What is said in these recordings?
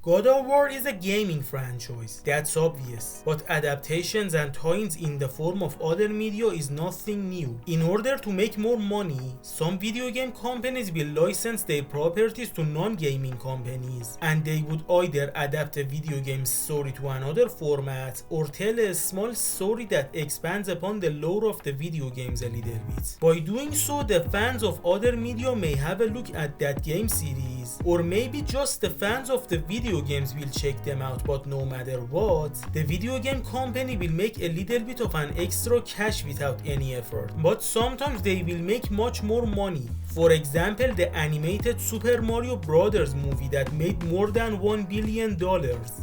God of War is a gaming franchise, that's obvious, but adaptations and tie-ins in the form of other media is nothing new. In order to make more money, some video game companies will license their properties to non-gaming companies, and they would either adapt a video game story to another format or tell a small story that expands upon the lore of the video games a little bit. By doing so, the fans of other media may have a look at that game series, or maybe just the fans of the video games will check them out, but no matter what, the video game company will make a little bit of an extra cash without any effort. But sometimes they will make much more money. For example, the animated Super Mario Bros. Movie that made more than $1 billion,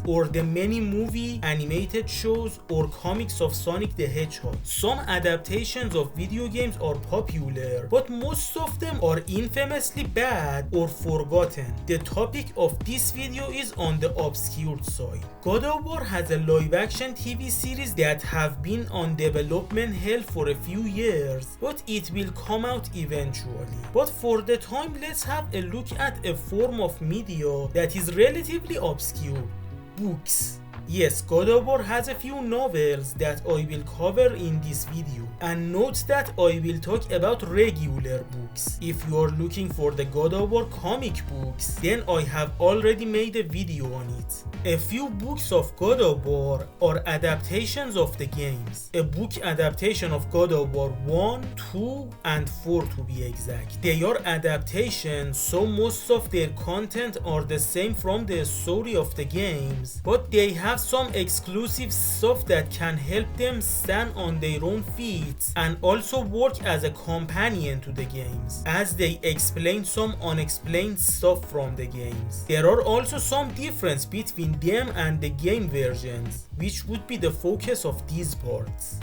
or the many movie, animated shows, or comics of Sonic the Hedgehog. Some adaptations of video games are popular, but most of them are infamously bad or forgotten. The topic of this video is on the obscure side. God of War has a live-action TV series that have been on development hell for a few years, but it will come out eventually. But for the time, let's have a look at a form of media that is relatively obscure: books. Yes, God of War has a few novels that I will cover in this video. And note that I will talk about regular books. If you are looking for the God of War comic books, then I have already made a video on it. A few books of God of War are adaptations of the games. A book adaptation of God of War 1, 2, and 4 to be exact. They are adaptations, so most of their content are the same from the story of the games, but they have some exclusive stuff that can help them stand on their own feet and also work as a companion to the games, as they explain some unexplained stuff from the games. There are also some difference between them and the game versions, which would be the focus of these parts.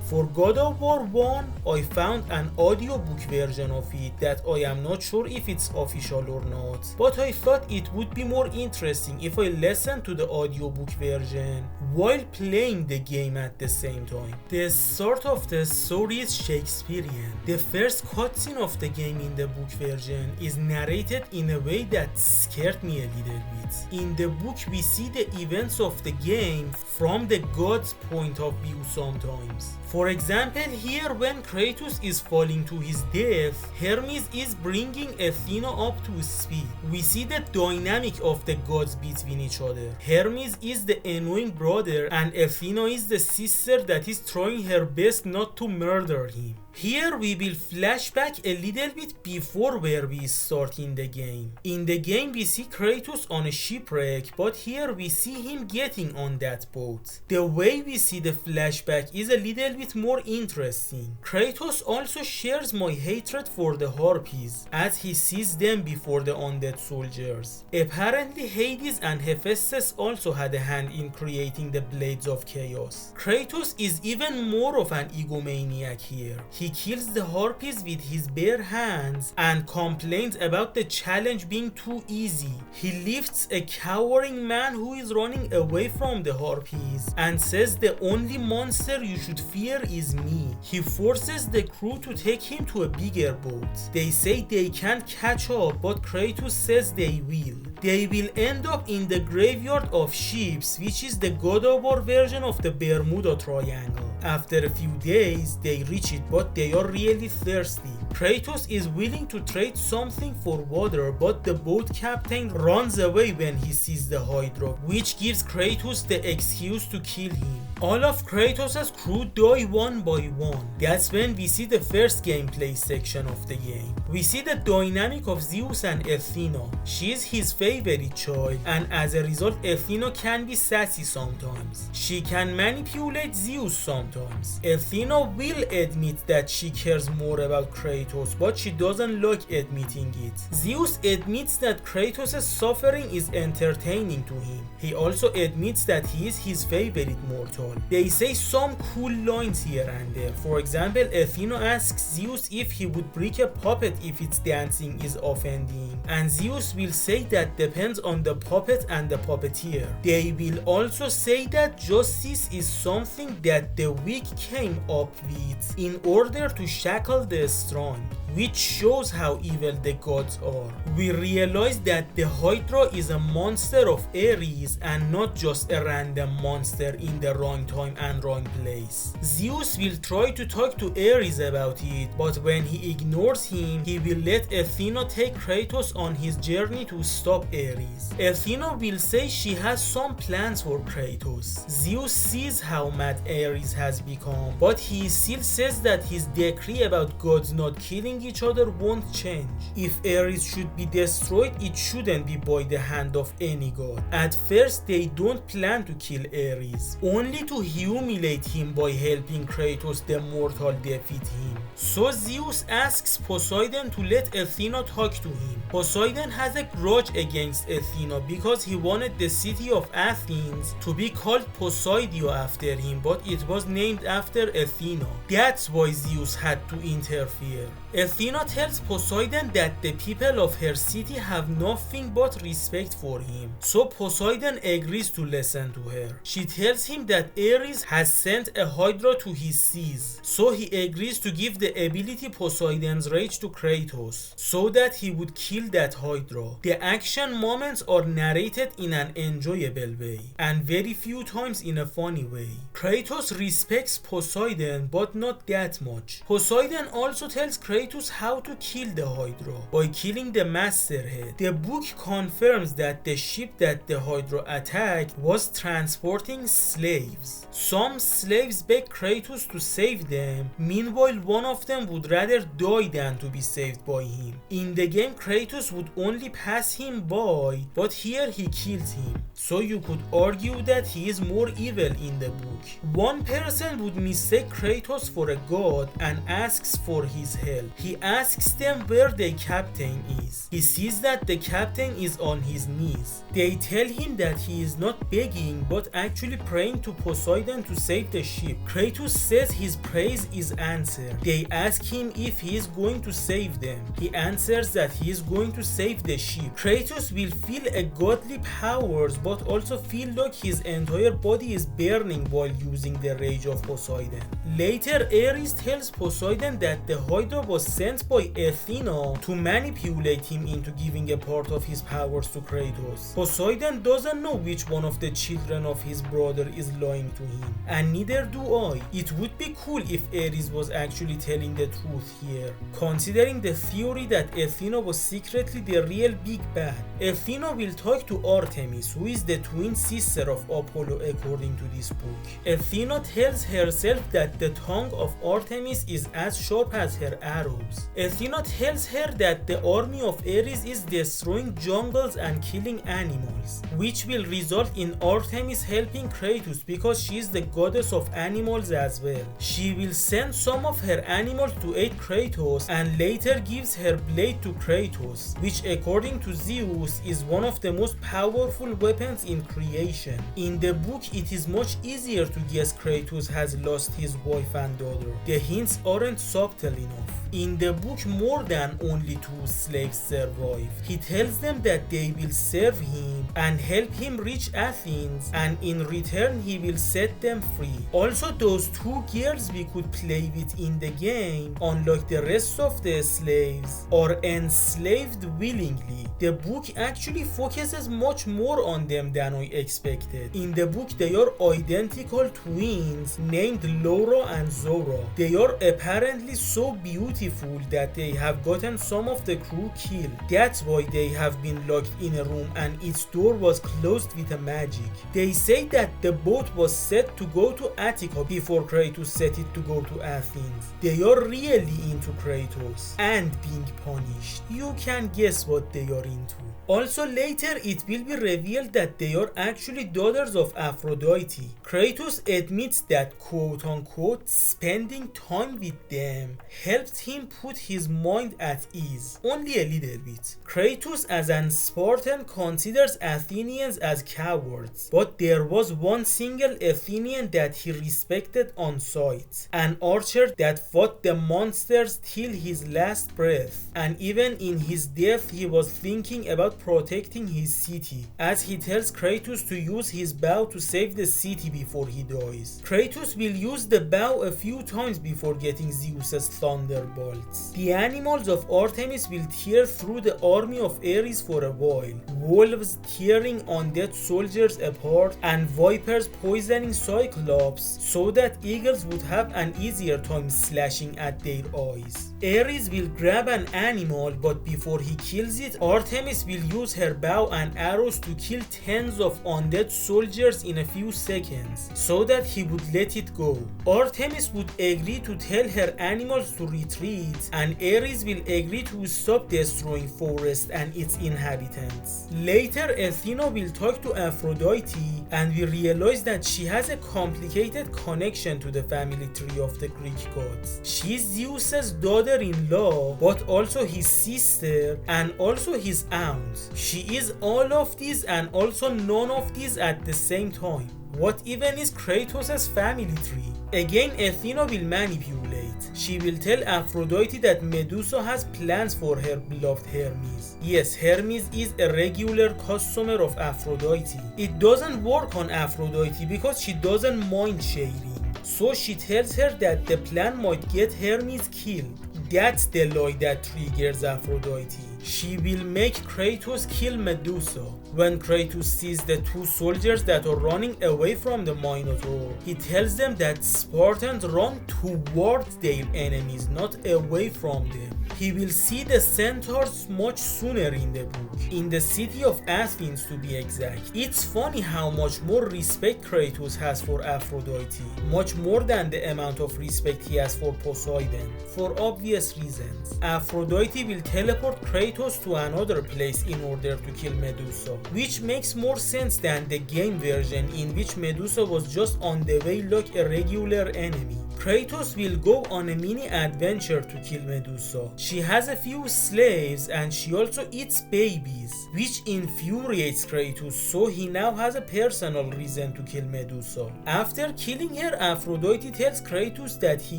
For God of War 1, I found an audiobook version of it that I am not sure if it's official or not, but I thought it would be more interesting if I listened to the audiobook version while playing the game at the same time. The start of the story is Shakespearean. The first cutscene of the game in the book version is narrated in a way that scared me a little bit. In the book, we see the events of the game from the god's point of view sometimes. For example, here when Kratos is falling to his death, Hermes is bringing Athena up to speed. We see the dynamic of the gods between each other. Hermes is the annoying brother and Athena is the sister that is trying her best not to murder him. Here we will flash back a little bit before where we start in the game. In the game we see Kratos on a shipwreck, but here we see him getting on that boat. The way we see the flashback is a little bit more interesting. Kratos also shares my hatred for the Harpies, as he sees them before the undead soldiers. Apparently Hades and Hephaestus also had a hand in creating the Blades of Chaos. Kratos is even more of an egomaniac here. He kills the Harpies with his bare hands and complains about the challenge being too easy. He lifts a cowering man who is running away from the Harpies and says the only monster you should fear is me. He forces the crew to take him to a bigger boat. They say they can't catch up, but Kratos says they will. They will end up in the graveyard of ships, which is the God of War version of the Bermuda Triangle. After a few days, they reach it, but they are really thirsty. Kratos is willing to trade something for water, but the boat captain runs away when he sees the Hydra, which gives Kratos the excuse to kill him. All of Kratos' crew die one by one. That's when we see the first gameplay section of the game. We see the dynamic of Zeus and Athena. She is his favorite child, and as a result Athena can be sassy sometimes. She can manipulate Zeus sometimes. Athena will admit that she cares more about Kratos, but she doesn't like admitting it. Zeus admits that Kratos' suffering is entertaining to him. He also admits that he is his favorite mortal. They say some cool lines here and there. For example, Athena asks Zeus if he would break a puppet if its dancing is offending, and Zeus will say that depends on the puppet and the puppeteer. They will also say that justice is something that the weak came up with in order to shackle the strong. which shows how evil the gods are. We realize that the Hydra is a monster of Ares and not just a random monster in the wrong time and wrong place. Zeus will try to talk to Ares about it, but when he ignores him, he will let Athena take Kratos on his journey to stop Ares. Athena will say she has some plans for Kratos. Zeus sees how mad Ares has become, but he still says that his decree about gods not killing each other won't change. If Ares should be destroyed, it shouldn't be by the hand of any god. At first, they don't plan to kill Ares, only to humiliate him by helping Kratos the mortal defeat him. So Zeus asks Poseidon to let Athena talk to him. Poseidon has a grudge against Athena because he wanted the city of Athens to be called Poseidio after him, but it was named after Athena. That's why Zeus had to interfere. Athena tells Poseidon that the people of her city have nothing but respect for him, so Poseidon agrees to listen to her. She tells him that Ares has sent a Hydra to his seas, so he agrees to give the ability Poseidon's rage to Kratos, so that he would kill that Hydra. The action moments are narrated in an enjoyable way, and very few times in a funny way. Kratos respects Poseidon, but not that much. Poseidon also tells Kratos how to kill the Hydra, by killing the Masterhead. The book confirms that the ship that the Hydra attacked was transporting slaves. Some slaves beg Kratos to save them, meanwhile one of them would rather die than to be saved by him. In the game, Kratos would only pass him by, but here he kills him. So you could argue that he is more evil in the book. One person would mistake Kratos for a god and asks for his help. He asks them where the captain is. He sees that the captain is on his knees. They tell him that he is not begging but actually praying to Poseidon to save the ship. Kratos says his praise is answered. They ask him if he is going to save them. He answers that he is going to save the ship. Kratos will feel a godly powers but also feel like his entire body is burning while using the rage of Poseidon. Later, Ares tells Poseidon that the Hydra was sent by Athena to manipulate him into giving a part of his powers to Kratos. Poseidon doesn't know which one of the children of his brother is lying to him, and neither do I. It would be cool if Ares was actually telling the truth here, considering the theory that Athena was secretly the real big bad. Athena will talk to Artemis, who is the twin sister of Apollo according to this book. Athena tells herself that the tongue of Artemis is as sharp as her arrows. Athena tells her that the army of Ares is destroying jungles and killing animals, which will result in Artemis helping Kratos because she is the goddess of animals as well. She will send some of her animals to aid Kratos and later gives her blade to Kratos, which according to Zeus is one of the most powerful weapons in creation. In the book, it is much easier to guess Kratos has lost his wife and daughter. The hints aren't subtle enough. In the book, more than only 2 slaves survive. He tells them that they will serve him and help him reach Athens, and in return he will set them free. Also, those 2 girls we could play with in the game, unlike the rest of the slaves, are enslaved willingly. The book actually focuses much more on them than I expected. In the book, they are identical twins named Laura and Zora. They are apparently so beautiful that they have gotten some of the crew killed. That's why they have been locked in a room and its door was closed with a magic. They say that the boat was set to go to Attica before Kratos set it to go to Athens. They are really into Kratos and being punished. You can guess what they are into. Also later it will be revealed that they are actually daughters of Aphrodite. Kratos admits that quote-unquote spending time with them helped him put his mind at ease, only a little bit. Kratos as an Spartan considers Athenians as cowards, but there was one single Athenian that he respected on sight, an archer that fought the monsters till his last breath, and even in his death he was thinking about about protecting his city, as he tells Kratos to use his bow to save the city before he dies. Kratos will use the bow a few times before getting Zeus's thunderbolts. The animals of Artemis will tear through the army of Ares for a while, wolves tearing undead soldiers apart, and vipers poisoning Cyclops so that eagles would have an easier time slashing at their eyes. Ares will grab an animal, but before he kills it, Artemis will use her bow and arrows to kill tens of undead soldiers in a few seconds, so that he would let it go. Artemis would agree to tell her animals to retreat, and Ares will agree to stop destroying forest and its inhabitants. Later, Athena will talk to Aphrodite, and we realize that she has a complicated connection to the family tree of the Greek gods. She's Zeus's daughter-in-law, but also his sister and also his aunt. She is all of these and also none of these at the same time. What even is Kratos' family tree? Again, Athena will manipulate. She will tell Aphrodite that Medusa has plans for her beloved Hermes. Yes, Hermes is a regular customer of Aphrodite. It doesn't work on Aphrodite because she doesn't mind sharing. So she tells her that the plan might get Hermes killed. That's the lie that triggers Aphrodite. She will make Kratos kill Medusa. When Kratos sees the two soldiers that are running away from the Minotaur, he tells them that Spartans run towards their enemies, not away from them. He will see the centaurs much sooner in the book, in the city of Athens to be exact. It's funny how much more respect Kratos has for Aphrodite, much more than the amount of respect he has for Poseidon, for obvious reasons. Aphrodite will teleport Kratos to another place in order to kill Medusa, which makes more sense than the game version in which Medusa was just on the way like a regular enemy. Kratos will go on a mini adventure to kill Medusa. She has a few slaves and she also eats babies, which infuriates Kratos, so he now has a personal reason to kill Medusa. After killing her, Aphrodite tells Kratos that he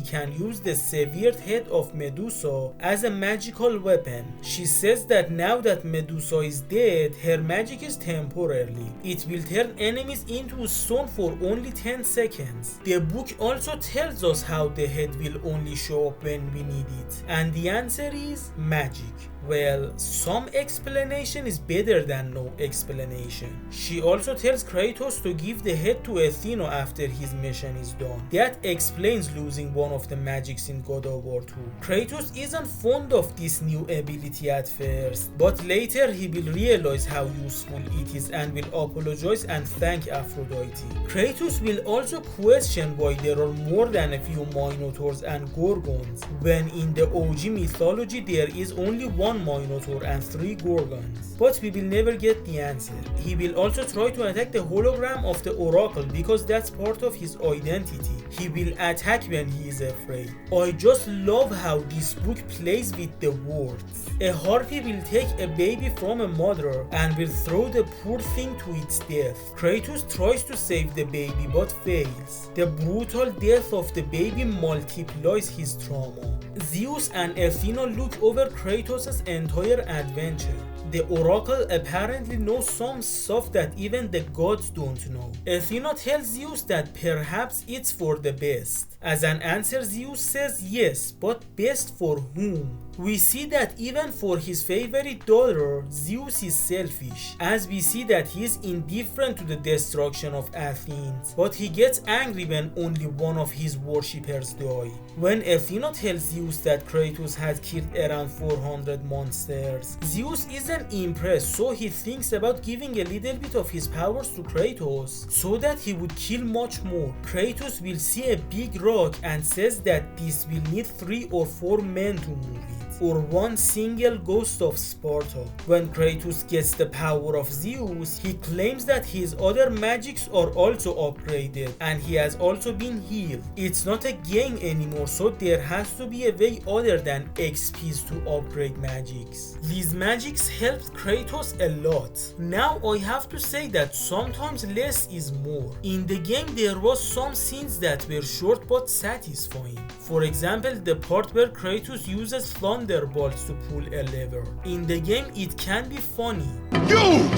can use the severed head of Medusa as a magical weapon. She says that now that Medusa is dead, her magic is temporarily. It will turn enemies into stone for only 10 seconds. The book also tells us how the head will only show up when we need it, and the answer is magic. Well, some explanation is better than no explanation. She also tells Kratos to give the head to Athena after his mission is done. That explains losing one of the magics in God of War 2. Kratos isn't fond of this new ability at first, but later he will realize how useful it is and will apologize and thank Aphrodite. Kratos will also question why there are more than a few Minotaurs and Gorgons, when in the OG mythology there is only one Minotaur and 3 Gorgons. But we will never get the answer. He will also try to attack the hologram of the Oracle because that's part of his identity. He will attack when he is afraid. I just love how this book plays with the words. A harpy will take a baby from a mother and will throw the poor thing to its death. Kratos tries to save the baby but fails. The brutal death of the baby multiplies his trauma. Zeus and Athena look over Kratos' entire adventure. The Oracle apparently knows some stuff that even the gods don't know. Athena tells Zeus that perhaps it's for the best. As an answer, Zeus says yes, but best for whom? We see that even for his favorite daughter, Zeus is selfish, as we see that he is indifferent to the destruction of Athens, but he gets angry when only one of his worshippers die. When Athena tells Zeus that Kratos had killed around 400 monsters, Zeus isn't impressed, so he thinks about giving a little bit of his powers to Kratos so that he would kill much more. Kratos will see a big rock and says that this will need 3 or 4 men to move it, or one single ghost of Sparta. When Kratos gets the power of Zeus, he claims that his other magics are also upgraded and he has also been healed. It's not a game anymore, so there has to be a way other than XPs to upgrade magics. These magics helped Kratos a lot. Now I have to say that sometimes less is more. In the game there was some scenes that were short but satisfying. For example, the part where Kratos uses thunder thunderbolts to pull a lever. In the game, it can be funny. You!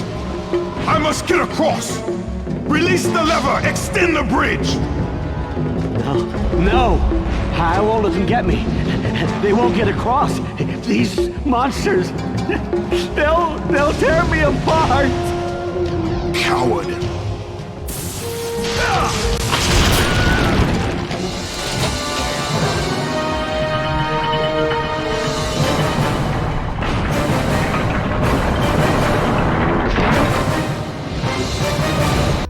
I must get across! Release the lever! Extend the bridge! No! I won't let them get me. They won't get across. These monsters, they'll tear me apart! Coward!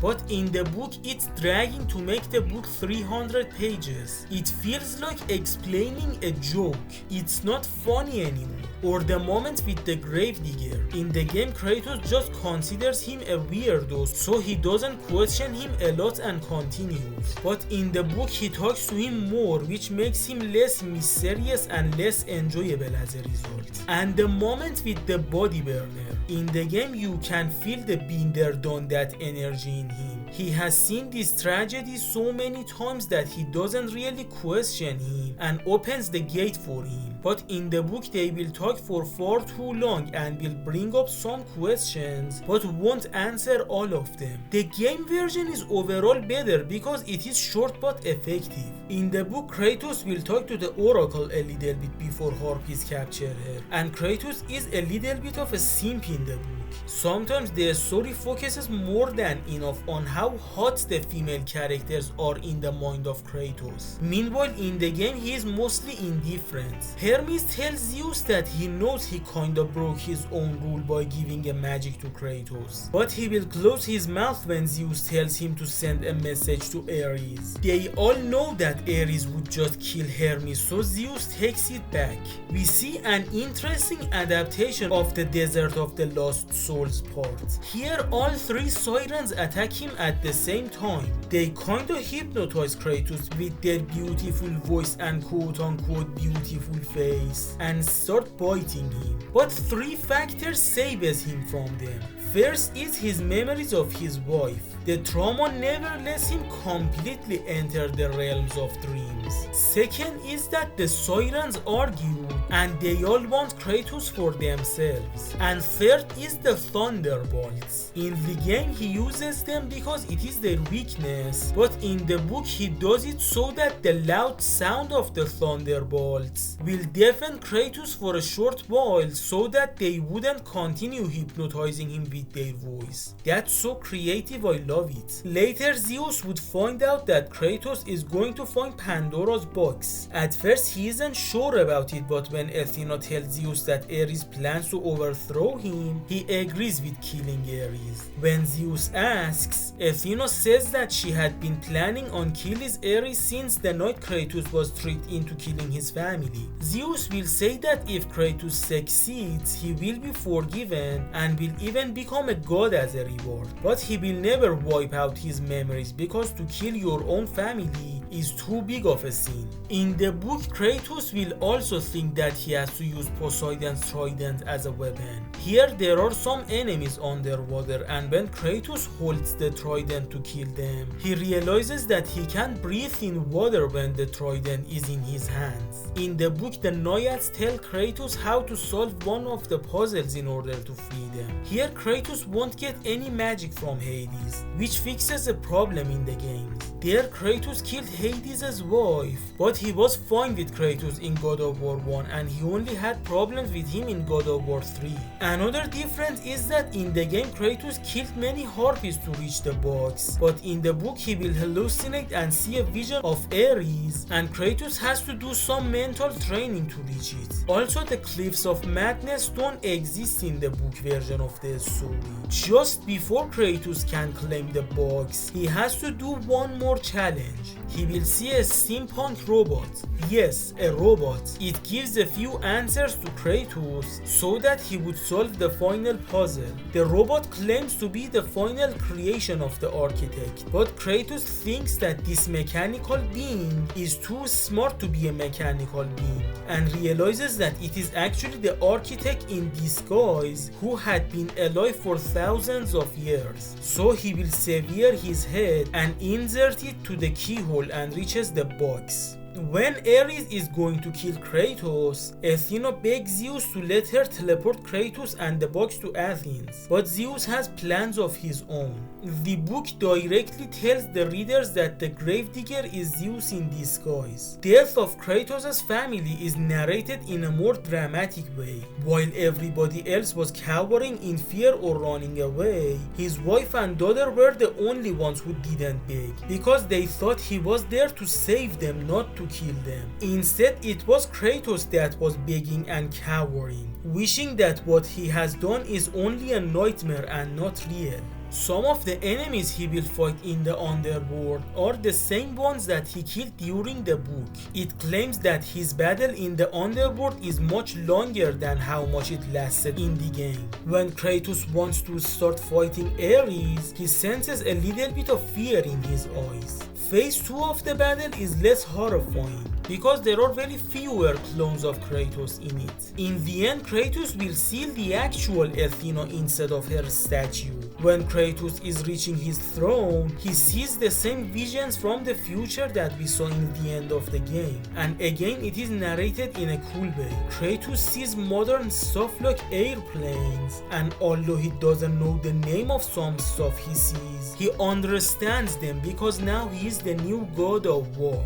But in the book, it's dragging to make the book 300 pages. It feels like explaining a joke. It's not funny anymore. Or the moment with the gravedigger. In the game, Kratos just considers him a weirdo, so he doesn't question him a lot and continues. But in the book, he talks to him more, which makes him less mysterious and less enjoyable as a result. And the moment with the body burner. In the game, you can feel the been there done that energy in him. He has seen this tragedy so many times that he doesn't really question him and opens the gate for him. But in the book, they will talk for far too long and will bring up some questions but won't answer all of them. The game version is overall better because it is short but effective. In the book, Kratos will talk to the Oracle a little bit before Harpies capture her, and Kratos is a little bit of a simp in the book. Sometimes the story focuses more than enough on how hot the female characters are in the mind of Kratos. Meanwhile, in the game, he is mostly indifferent. Hermes tells Zeus that he knows he kinda broke his own rule by giving a magic to Kratos, but he will close his mouth when Zeus tells him to send a message to Ares. They all know that Ares would just kill Hermes, so Zeus takes it back. We see an interesting adaptation of the Desert of the Lost Souls part. Here, all three sirens attack him at the same time. They kinda hypnotize Kratos with their beautiful voice and quote-unquote beautiful face and start biting him. But three factors saves him from them. First is his memories of his wife. The trauma never lets him completely enter the realms of dreams. Second is that the sirens argue and they all want Kratos for themselves. And third is the thunderbolts. In the game, he uses them because it is their weakness, but in the book he does it so that the loud sound of the thunderbolts will deafen Kratos for a short while so that they wouldn't continue hypnotizing him with their voice. That's so creative, I love it. Later, Zeus would find out that Kratos is going to find Pandora's box. At first, he isn't sure about it, but when Athena tells Zeus that Ares plans to overthrow him, he agrees with killing Ares. When Zeus asks, Athena says that she had been planning on killing Ares since the night Kratos was tricked into killing his family. Zeus will say that if Kratos succeeds, he will be forgiven and will even become a god as a reward. But he will never wipe out his memories because to kill your own family is too big of a sin. In the book, Kratos will also think that he has to use Poseidon's trident as a weapon. Here, there are some enemies underwater, and when Kratos holds the trident to kill them, he realizes that he can't breathe in water when the trident is in his hands. In the book, the Naiads tell Kratos how to solve one of the puzzles in order to free them. Here, Kratos won't get any magic from Hades, which fixes a problem in the games. There, Kratos killed Hades' wife, but he was fine with Kratos in God of War 1 and he only had problems with him in God of War 3. Another difference is that in the game, Kratos killed many harpies to reach the box, but in the book he will hallucinate and see a vision of Ares, and Kratos has to do some mental training to reach it. Also, the Cliffs of Madness don't exist in the book version of the story. Just before Kratos can claim the box, he has to do one more challenge. He will see a steampunk robot. Yes, a robot. It gives a few answers to Kratos so that he would solve the final puzzle. The robot claims to be the final creation of the architect, but Kratos thinks that this mechanical being is too smart to be a mechanical being and realizes that it is actually the architect in disguise who had been alive for thousands of years. So he will sever his head and insert it to the keyhole and reaches the box. When Ares is going to kill Kratos, Athena begs Zeus to let her teleport Kratos and the box to Athens, but Zeus has plans of his own. The book directly tells the readers that the gravedigger is Zeus in disguise. Death of Kratos' family is narrated in a more dramatic way. While everybody else was cowering in fear or running away, his wife and daughter were the only ones who didn't beg, because they thought he was there to save them, not to kill them. Instead, it was Kratos that was begging and cowering, wishing that what he has done is only a nightmare and not real. Some of the enemies he will fight in the underworld are the same ones that he killed during the book. It claims that his battle in the underworld is much longer than how much it lasted in the game. When Kratos wants to start fighting Ares, he senses a little bit of fear in his eyes. Phase 2 of the battle is less horrifying, because there are very fewer clones of Kratos in it. In the end, Kratos will seal the actual Athena instead of her statue. When Kratos is reaching his throne, he sees the same visions from the future that we saw in the end of the game. And again, it is narrated in a cool way. Kratos sees modern stuff like airplanes, and although he doesn't know the name of some stuff he sees, he understands them because now he is the new god of war.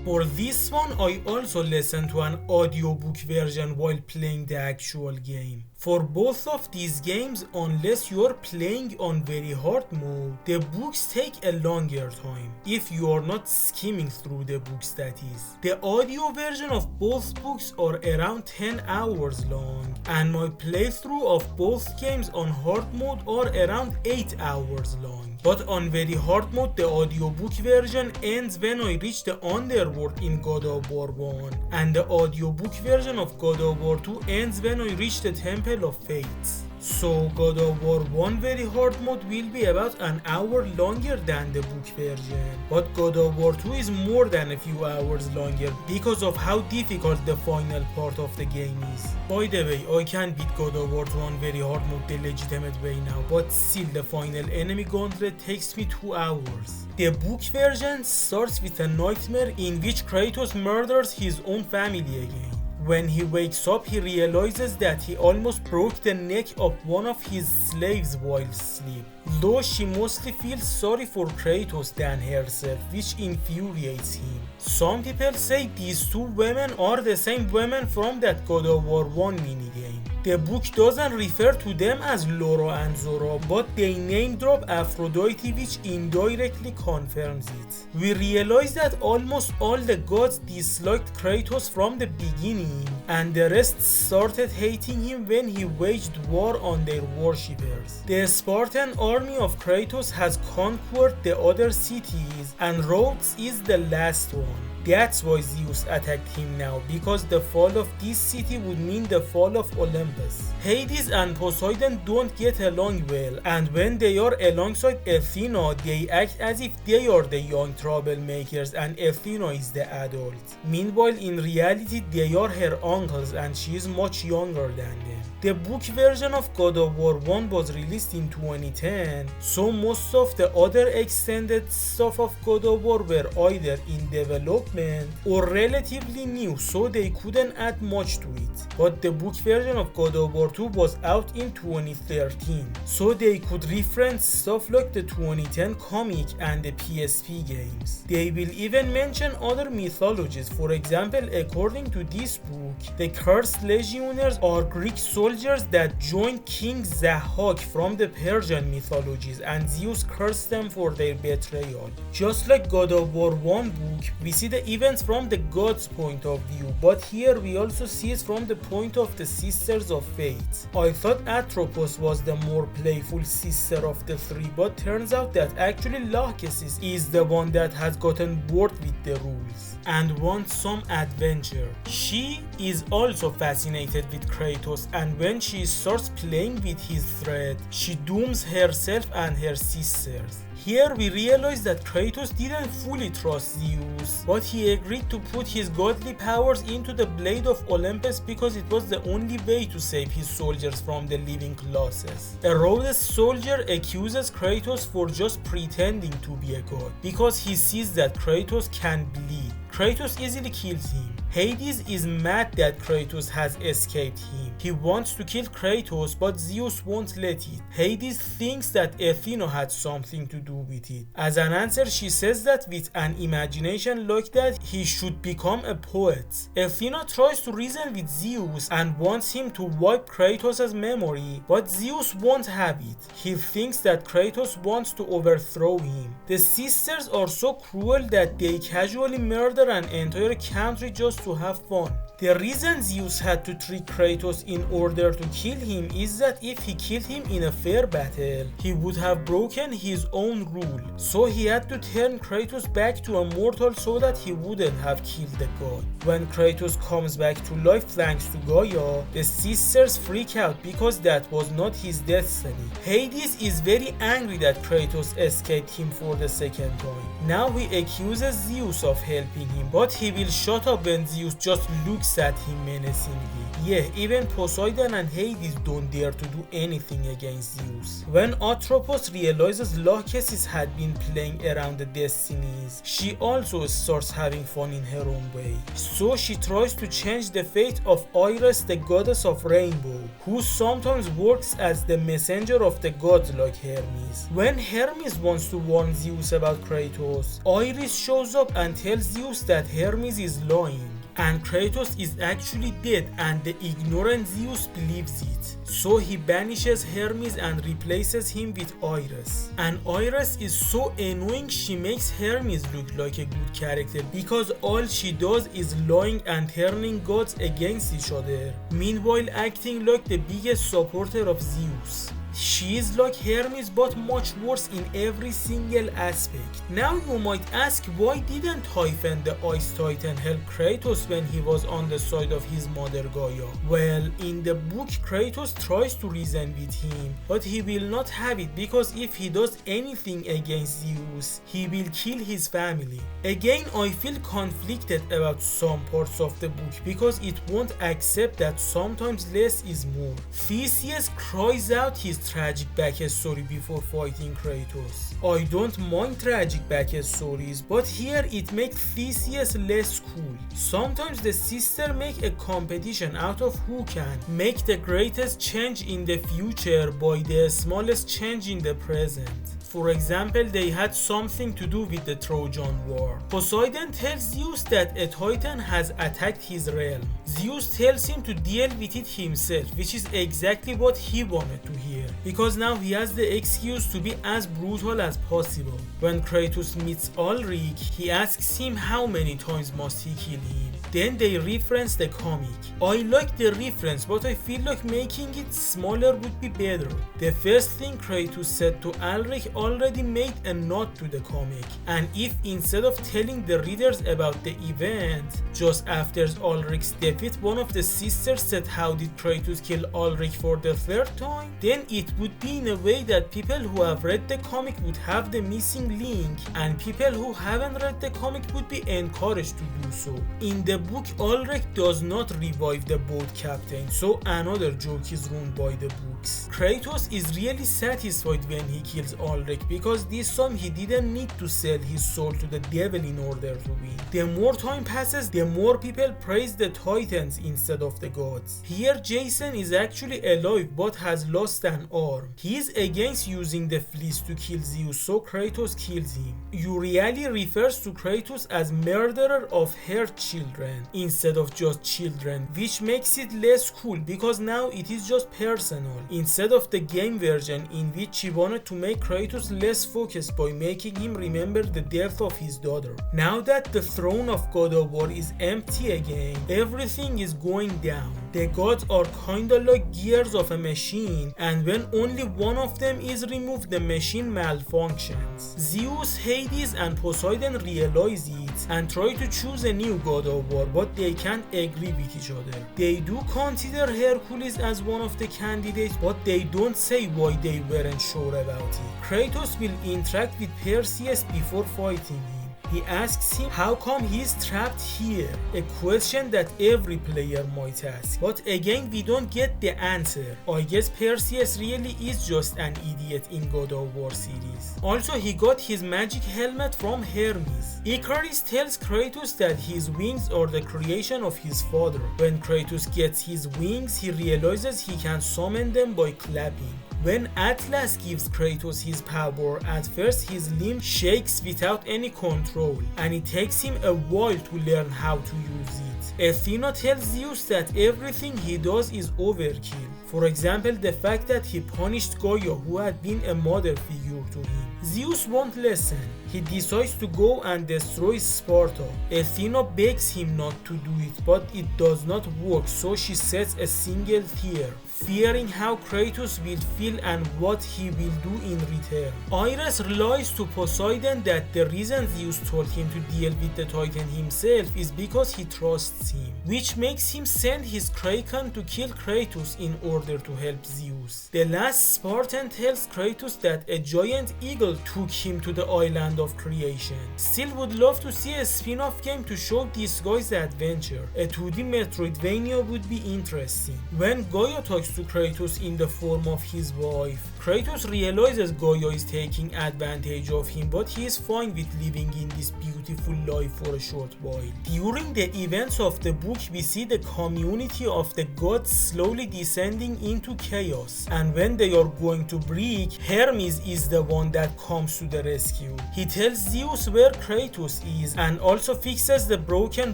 For this one, I also listened to an audiobook version while playing the actual game. For both of these games, unless you are playing on very hard mode, the books take a longer time, if you are not skimming through the books, that is. The audio version of both books are around 10 hours long, and my playthrough of both games on hard mode are around 8 hours long. But on very hard mode, the audiobook version ends when I reach the underworld in God of War 1, and the audiobook version of God of War 2 ends when I reach the Temple of Fates. So God of War 1 very hard mode will be about an hour longer than the book version, but God of War 2 is more than a few hours longer because of how difficult the final part of the game is. By the way, I can beat God of War 2 on very hard mode the legitimate way now, but still the final enemy gauntlet takes me 2 hours. The book version starts with a nightmare in which Kratos murders his own family again. When he wakes up, he realizes that he almost broke the neck of one of his slaves while asleep. Though she mostly feels sorry for Kratos than herself, which infuriates him. Some people say these two women are the same women from that God of War 1 minigame. The book doesn't refer to them as Laura and Zora, but they name drop Aphrodite, which indirectly confirms it. We realize that almost all the gods disliked Kratos from the beginning, and the rest started hating him when he waged war on their worshippers. The Spartan army of Kratos has conquered the other cities, and Rhodes is the last one. That's why Zeus attacked him now, because the fall of this city would mean the fall of Olympus. Hades and Poseidon don't get along well, and when they are alongside Athena, they act as if they are the young troublemakers and Athena is the adult. Meanwhile, in reality, they are her uncles and she is much younger than them. The book version of God of War 1 was released in 2010, so most of the other extended stuff of God of War were either in development or relatively new, so they couldn't add much to it. But the book version of God of War 2 was out in 2013, so they could reference stuff like the 2010 comic and the PSP games. They will even mention other mythologies. For example, according to this book, the cursed legionnaires are Greek soldiers that joined King Zahak from the Persian mythologies, and Zeus cursed them for their betrayal. Just like God of War 1 book, we see the events from the gods' point of view, but here we also see it from the point of the Sisters of Fate. I thought Atropos was the more playful sister of the three, but turns out that actually Lachesis is the one that has gotten bored with the rules. and wants some adventure. She is also fascinated with Kratos, and when she starts playing with his threat, she dooms herself and her sisters. Here we realize that Kratos didn't fully trust Zeus, but he agreed to put his godly powers into the blade of Olympus because it was the only way to save his soldiers from the living Colossus. A Rhodes soldier accuses Kratos for just pretending to be a god because he sees that Kratos can bleed. Kratos easily kills him. Hades is mad that Kratos has escaped him. He wants to kill Kratos, but Zeus won't let it. Hades thinks that Athena had something to do with it. As an answer, she says that with an imagination like that, he should become a poet. Athena tries to reason with Zeus and wants him to wipe Kratos' memory, but Zeus won't have it. He thinks that Kratos wants to overthrow him. The sisters are so cruel that they casually murder an entire country just to have fun. The reason Zeus had to trick Kratos in order to kill him is that if he killed him in a fair battle, he would have broken his own rule. So he had to turn Kratos back to a mortal so that he wouldn't have killed the god. When Kratos comes back to life thanks to Gaia, the sisters freak out because that was not his destiny. Hades is very angry that Kratos escaped him for the second time. Now he accuses Zeus of helping him, but he will shut up when Zeus just looks at him menacingly. Yeah, even Poseidon and Hades don't dare to do anything against Zeus. When Atropos realizes Lachesis had been playing around the destinies, she also starts having fun in her own way. So she tries to change the fate of Iris, the goddess of rainbow, who sometimes works as the messenger of the gods like Hermes. When Hermes wants to warn Zeus about Kratos, Iris shows up and tells Zeus that Hermes is lying, and Kratos is actually dead, and the ignorant Zeus believes it. So he banishes Hermes and replaces him with Iris. And Iris is so annoying, she makes Hermes look like a good character because all she does is lying and turning gods against each other, meanwhile acting like the biggest supporter of Zeus. She is like Hermes but much worse in every single aspect. Now you might ask, why didn't Typhon the Ice Titan help Kratos when he was on the side of his mother Gaia? Well, in the book Kratos tries to reason with him, but he will not have it because if he does anything against Zeus, he will kill his family. Again, I feel conflicted about some parts of the book because it won't accept that sometimes less is more. Theseus cries out his tragic backstory before fighting Kratos. I don't mind tragic backstories, but here it makes Theseus less cool. Sometimes the sisters make a competition out of who can make the greatest change in the future by the smallest change in the present. For example, they had something to do with the Trojan War. Poseidon tells Zeus that a Titan has attacked his realm. Zeus tells him to deal with it himself, which is exactly what he wanted to hear, because now he has the excuse to be as brutal as possible. When Kratos meets Ulrich, he asks him how many times must he kill him. Then they reference the comic. I like the reference, but I feel like making it smaller would be better. The first thing Kratos said to Ulrich already made a nod to the comic, and if instead of telling the readers about the event, just after Ulrich's defeat one of the sisters said how did Kratos kill Ulrich for the third time, then it would be in a way that people who have read the comic would have the missing link, and people who haven't read the comic would be encouraged to do so. In the book, Ulrich does not revive the boat captain, so another joke is ruined by the books. Kratos is really satisfied when he kills Ulrich because this time he didn't need to sell his soul to the devil in order to win. The more time passes, the more people praise the Titans instead of the gods. Here Jason is actually alive but has lost an arm. He is against using the fleece to kill Zeus, so Kratos kills him. Euryale refers to Kratos as murderer of her children instead of just children, which makes it less cool because now it is just personal, instead of the game version in which she wanted to make Kratos less focused by making him remember the death of his daughter. Now that the throne of God of War is empty again, everything is going down. The gods are kinda like gears of a machine, and when only one of them is removed, the machine malfunctions. Zeus, Hades and Poseidon realize it it and try to choose a new God of War, but they can't agree with each other. They do consider Hercules as one of the candidates, but they don't say why they weren't sure about it. Kratos will interact with Perseus before fighting him. He asks him how come he's trapped here, a question that every player might ask. But again, we don't get the answer. I guess Perseus really is just an idiot in God of War series. Also, he got his magic helmet from Hermes. Icarus tells Kratos that his wings are the creation of his father. When Kratos gets his wings, he realizes he can summon them by clapping. When Atlas gives Kratos his power, at first his limb shakes without any control, and it takes him a while to learn how to use it. Athena tells Zeus that everything he does is overkill. For example, the fact that he punished Gaia, who had been a mother figure to him. Zeus won't listen. He decides to go and destroy Sparta. Athena begs him not to do it, but it does not work, so she sets a single tear, fearing how Kratos will feel and what he will do in return. Iris lies to Poseidon that the reason Zeus told him to deal with the Titan himself is because he trusts him, which makes him send his Kraken to kill Kratos in order to help Zeus. The last Spartan tells Kratos that a giant eagle took him to the island of creation. Still would love to see a spin-off game to show this guy's adventure. A 2D Metroidvania would be interesting. When Gaia talks to Kratos in the form of his wife, Kratos realizes Gaia is taking advantage of him, but he is fine with living in this beautiful life for a short while. During the events of the book, we see the community of the gods slowly descending into chaos, and when they are going to break, Hermes is the one that comes to the rescue. He tells Zeus where Kratos is and also fixes the broken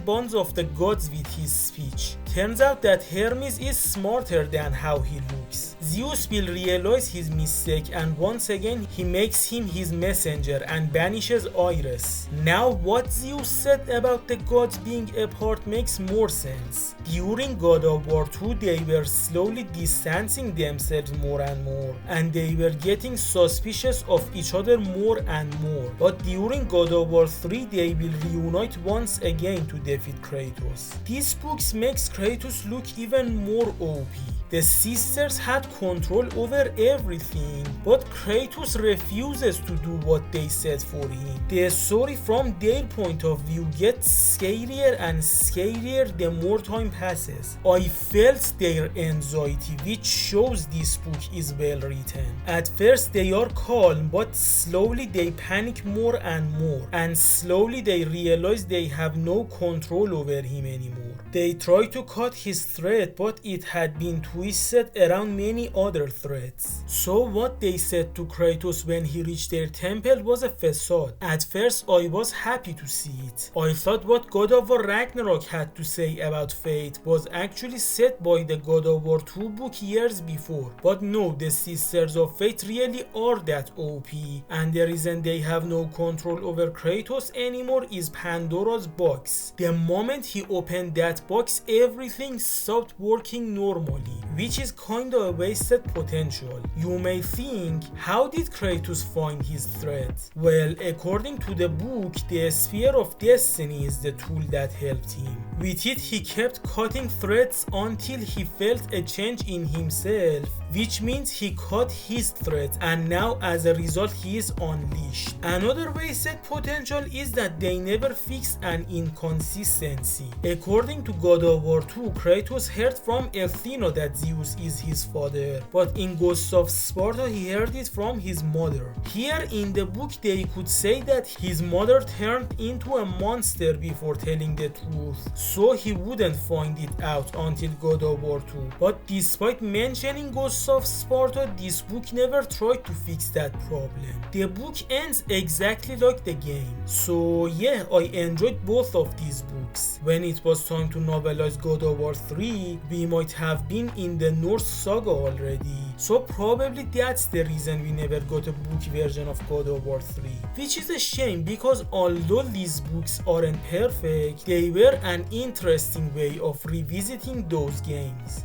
bonds of the gods with his speech. Turns out that Hermes is smarter than how he looks. Zeus will realize his mistake, and once again he makes him his messenger and banishes Iris. Now what Zeus said about the gods being apart makes more sense. During God of War 2 they were slowly distancing themselves more and more, and they were getting suspicious of each other more and more. But during God of War 3 they will reunite once again to defeat Kratos. This book makes Kratos look even more OP. The sisters had control over everything, but Kratos refuses to do what they said for him. The story from their point of view gets scarier and scarier the more time passes. I felt their anxiety, which shows this book is well written. At first they are calm, but slowly they panic more and slowly they realize they have no control over him anymore. They try to cut his thread, but it had been twisted around many other threads. So what they said to Kratos when he reached their temple was a facade. At first I was happy to see it. I thought what God of War Ragnarok had to say about fate was actually said by the God of War 2 book years before. But no, the Sisters of Fate really are that OP, and the reason they have no control over Kratos anymore is Pandora's box. The moment he opened that box, everything stopped working normally, which is kinda a wasted potential. You may think, how did Kratos find his thread? Well, according to the book, the Spear of Destiny is the tool that helped him. With it, he kept cutting threads until he felt a change in himself, which means he cut his threads, and now as a result he is unleashed. Another wasted potential is that they never fixed an inconsistency. According to God of War 2, Kratos heard from Athena that Zeus is his father, but in Ghosts of Sparta he heard it from his mother. Here in the book they could say that his mother turned into a monster before telling the truth, so he wouldn't find it out until God of War 2. But despite mentioning Ghosts of Sparta, this book never tried to fix that problem. The book ends exactly like the game. So yeah, I enjoyed both of these books. When it was time to novelize God of War 3, we might have been in the Norse saga already. So probably that's the reason we never got a book version of God of War 3. Which is a shame, because although these books aren't perfect, they were an interesting way of revisiting those games.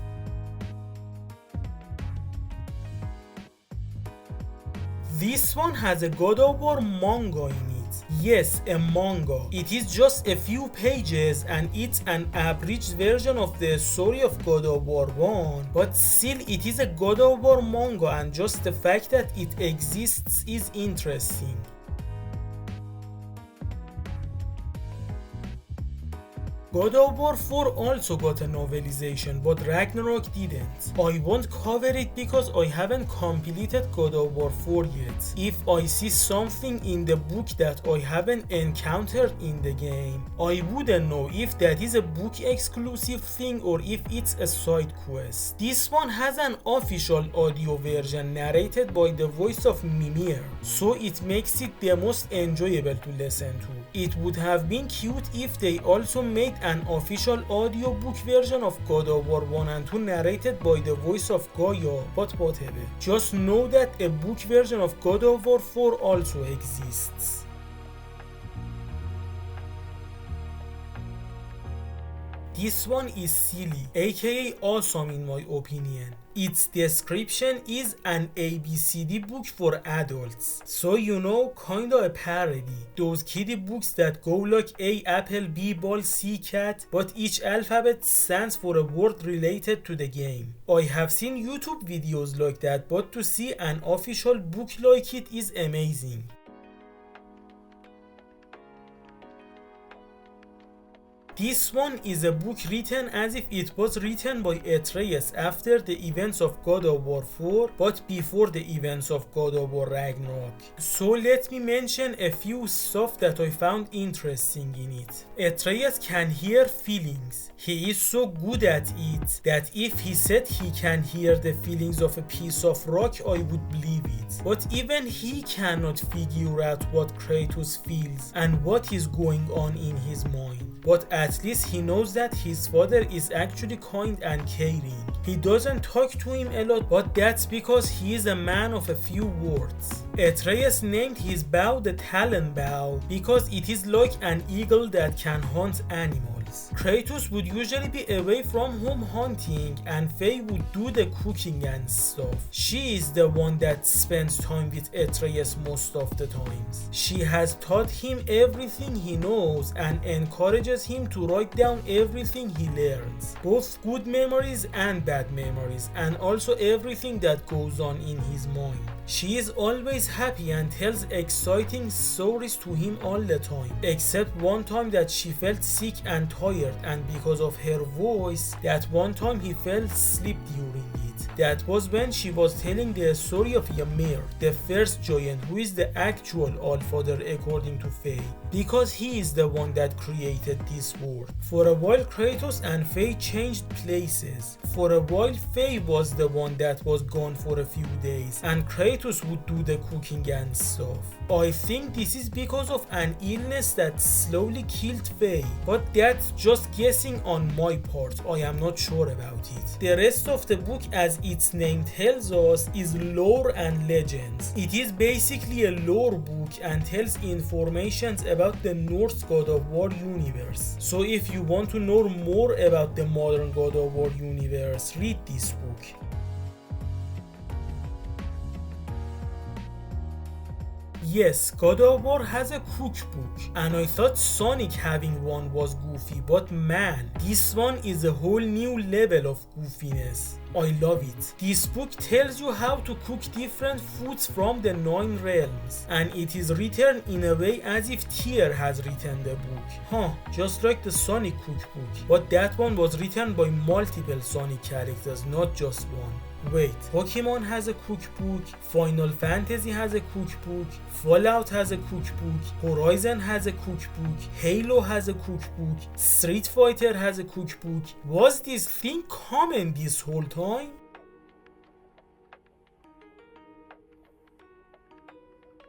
This one has a God of War manga in it. Yes, a manga. It is just a few pages and it's an abridged version of the story of God of War 1, but still it is a God of War manga, and just the fact that it exists is interesting. God of War 4 also got a novelization, but Ragnarok didn't. I won't cover it because I haven't completed God of War 4 yet. If I see something in the book that I haven't encountered in the game, I wouldn't know if that is a book exclusive thing or if it's a side quest. This one has an official audio version narrated by the voice of Mimir, so it makes it the most enjoyable to listen to. It would have been cute if they also made an official audiobook version of God of War 1 and 2 narrated by the voice of Gaia, but whatever. Just know that a book version of God of War 4 also exists. This one is silly, aka awesome in my opinion. Its description is an ABCD book for adults. So you know, kinda a parody. Those kiddie books that go like A apple, B ball, C cat, but each alphabet stands for a word related to the game. I have seen YouTube videos like that, but to see an official book like it is amazing. This one is a book written as if it was written by Atreus after the events of God of War 4, but before the events of God of War Ragnarok. So let me mention a few stuff that I found interesting in it. Atreus can hear feelings. He is so good at it that if he said he can hear the feelings of a piece of rock, I would believe it. But even he cannot figure out what Kratos feels and what is going on in his mind. But at least he knows that his father is actually kind and caring. He doesn't talk to him a lot, but that's because he is a man of a few words. Atreus named his bow the Talon bow because it is like an eagle that can hunt animals. Kratos would usually be away from home hunting and Faye would do the cooking and stuff. She is the one that spends time with Atreus most of the times. She has taught him everything he knows and encourages him to write down everything he learns, both good memories and bad memories, and also everything that goes on in his mind. She is always happy and tells exciting stories to him all the time, except one time that she felt sick and tired, and because of her voice, that one time he fell asleep during it. That was when she was telling the story of Ymir, the first giant who is the actual Allfather according to Faye, because he is the one that created this world. For a while Kratos and Faye changed places. For a while Faye was the one that was gone for a few days and Kratos would do the cooking and stuff. I think this is because of an illness that slowly killed Faye, but that's just guessing on my part. I am not sure about it. The rest of the book, as its name tells us, is lore and legends. It is basically a lore book and tells information about the Norse God of War universe. So if you want to know more about the modern God of War universe, read this book. Yes, God of War has a cookbook, and I thought Sonic having one was goofy, but man, this one is a whole new level of goofiness. I love it. This book tells you how to cook different foods from the 9 realms, and it is written in a way as if Tyr has written the book. Just like the Sonic cookbook, but that one was written by multiple Sonic characters, not just one. Wait, Pokemon has a cookbook, Final Fantasy has a cookbook, Fallout has a cookbook, Horizon has a cookbook, Halo has a cookbook, Street Fighter has a cookbook. Was this thing common this whole time?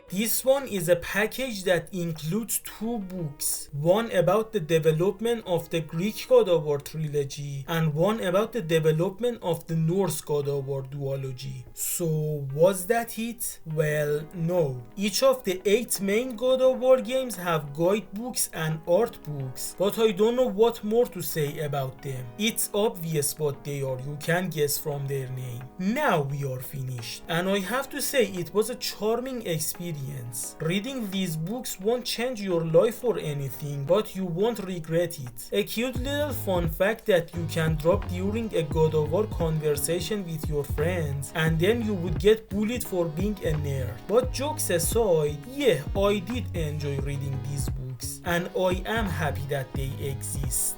This one is a package that includes 2 books, one about the development of the Greek God of War trilogy and one about the development of the Norse God of War duology. So was that it? Well, no. Each of the 8 main God of War games have guidebooks and art books, but I don't know what more to say about them. It's obvious what they are, you can guess from their name. Now we are finished, and I have to say it was a charming experience experience. Reading these books won't change your life or anything, but you won't regret it. A cute little fun fact that you can drop during a God of War conversation with your friends, and then you would get bullied for being a nerd. But jokes aside, yeah, I did enjoy reading these books, and I am happy that they exist.